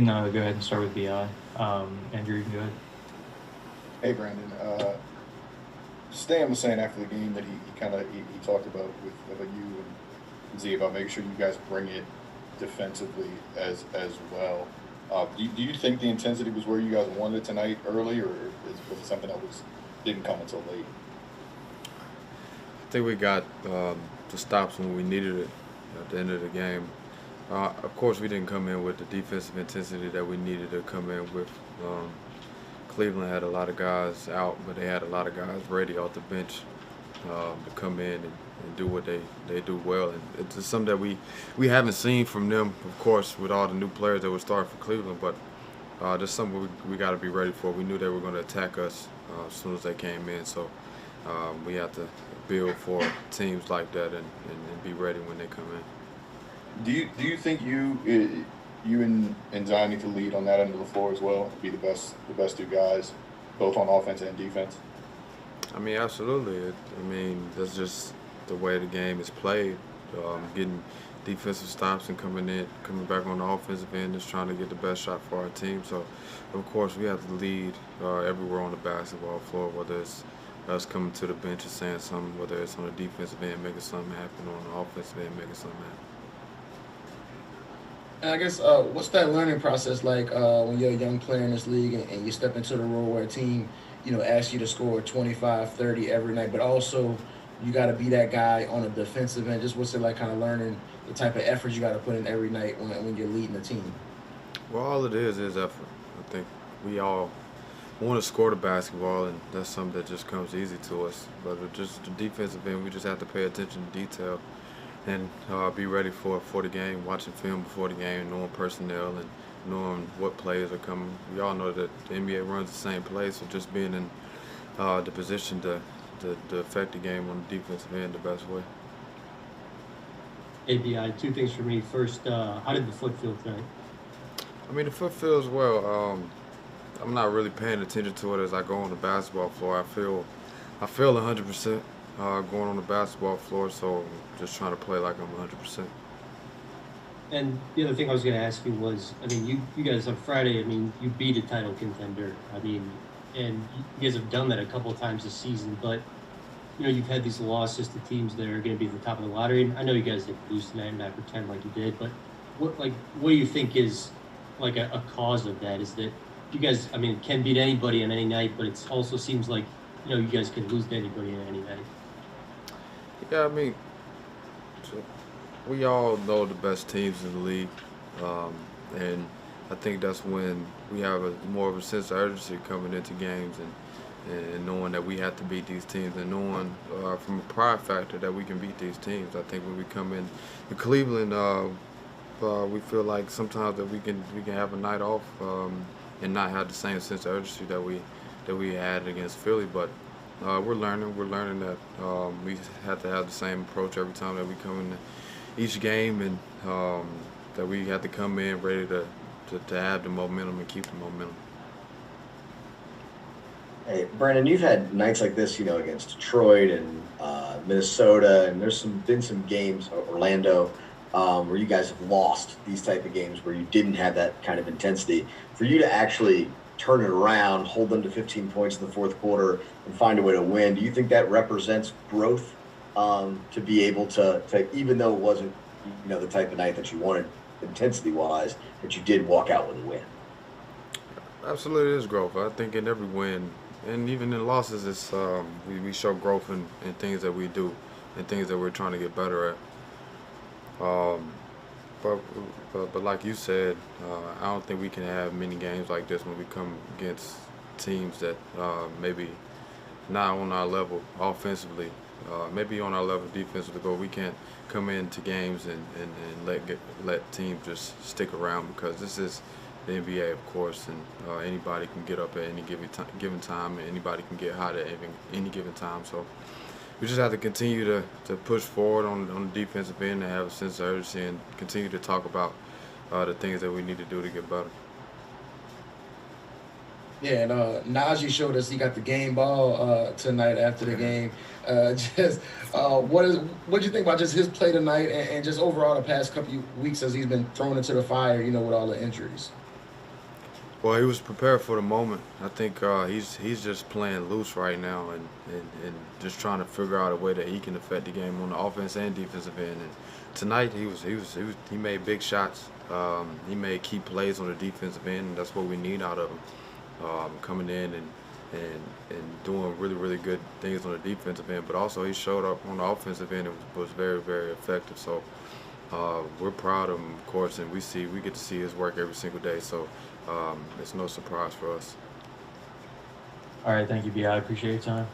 can go ahead and start with BI. Andrew, you can go ahead. Hey, Brandon. Stan was saying after the game that he talked about you and Z about making sure you guys bring it defensively as well. Do you think the intensity was where you guys wanted it tonight early, or was it something that was didn't come until late? I think we got the stops when we needed it at the end of the game. Of course, we didn't come in with the defensive intensity that we needed to come in with. Um, Cleveland had a lot of guys out, but they had a lot of guys ready off the bench to come in and do what they do well. And it's just something that we haven't seen from them, of course, with all the new players that were starting for Cleveland. But just something we got to be ready for. We knew they were going to attack us as soon as they came in. So we have to build for teams like that and be ready when they come in. Do you think you and Zion need to lead on that end of the floor as well? Be the best two guys, both on offense and defense. I mean, absolutely. That's just the way the game is played. Getting defensive stops and coming back on the offensive end, just trying to get the best shot for our team. So, of course, we have to lead everywhere on the basketball floor, whether it's us coming to the bench and saying something, whether it's on the defensive end making something happen, or on the offensive end making something happen. And I guess what's that learning process like when you're a young player in this league and you step into the role where a team, asks you to score 25, 30 every night, but also you got to be that guy on the defensive end. Just what's it like kind of learning the type of effort you got to put in every night when you're leading the team? Well, all it is effort. I think we all want to score the basketball, and that's something that just comes easy to us. But with just the defensive end, we just have to pay attention to detail and be ready for the game, watching film before the game, knowing personnel and knowing what players are coming. We all know that the NBA runs the same play, so just being in the position to affect the game on the defensive end the best way. ABI, two things for me. First, how did the foot feel tonight? I mean, the foot feels well. I'm not really paying attention to it as I go on the basketball floor. I feel 100% going on the basketball floor, so I'm just trying to play like I'm 100%. And the other thing I was going to ask you was, you guys on Friday, you beat a title contender. And you guys have done that a couple of times this season, but you've had these losses to teams that are going to be at the top of the lottery. And I know you guys didn't lose tonight and not pretend like you did, but what do you think is like a cause of that? Is that you guys, can beat anybody on any night, but it also seems like you guys can lose to anybody on any night. Yeah, so we all know the best teams in the league, and I think that's when we have more of a sense of urgency coming into games and knowing that we have to beat these teams and knowing from a pride factor that we can beat these teams. I think when we come in Cleveland, we feel like sometimes that we can have a night off and not have the same sense of urgency that we had against Philly, but. We're learning. We're learning that we have to have the same approach every time that we come in each game, and that we have to come in ready to have the momentum and keep the momentum. Hey, Brandon, you've had nights like this, against Detroit and Minnesota, and there's been some games, Orlando, where you guys have lost these type of games where you didn't have that kind of intensity. For you to actually turn it around, hold them to 15 points in the fourth quarter, and find a way to win, do you think that represents growth to be able to, even though it wasn't, the type of night that you wanted intensity-wise, that you did walk out with a win? Absolutely, it is growth. I think in every win, and even in losses, it's we show growth in things that we do and things that we're trying to get better at. But, but like you said, I don't think we can have many games like this when we come against teams that maybe not on our level offensively, maybe on our level defensively. But we can't come into games and let teams just stick around, because this is the NBA, of course, and anybody can get up at any given time, and anybody can get hot at any given time. So we just have to continue to push forward on the defensive end and have a sense of urgency and continue to talk about the things that we need to do to get better. Yeah, and Najee showed us he got the game ball tonight after the game. Just what do you think about just his play tonight and just overall the past couple of weeks as he's been thrown into the fire, with all the injuries? Well, he was prepared for the moment. I think he's just playing loose right now and just trying to figure out a way that he can affect the game on the offense and defensive end. And tonight he made big shots. He made key plays on the defensive end, and that's what we need out of him. Coming in and doing really good things on the defensive end, but also he showed up on the offensive end and was very effective. So we're proud of him, of course, and we get to see his work every single day. So it's no surprise for us. All right, thank you, B. I appreciate your time.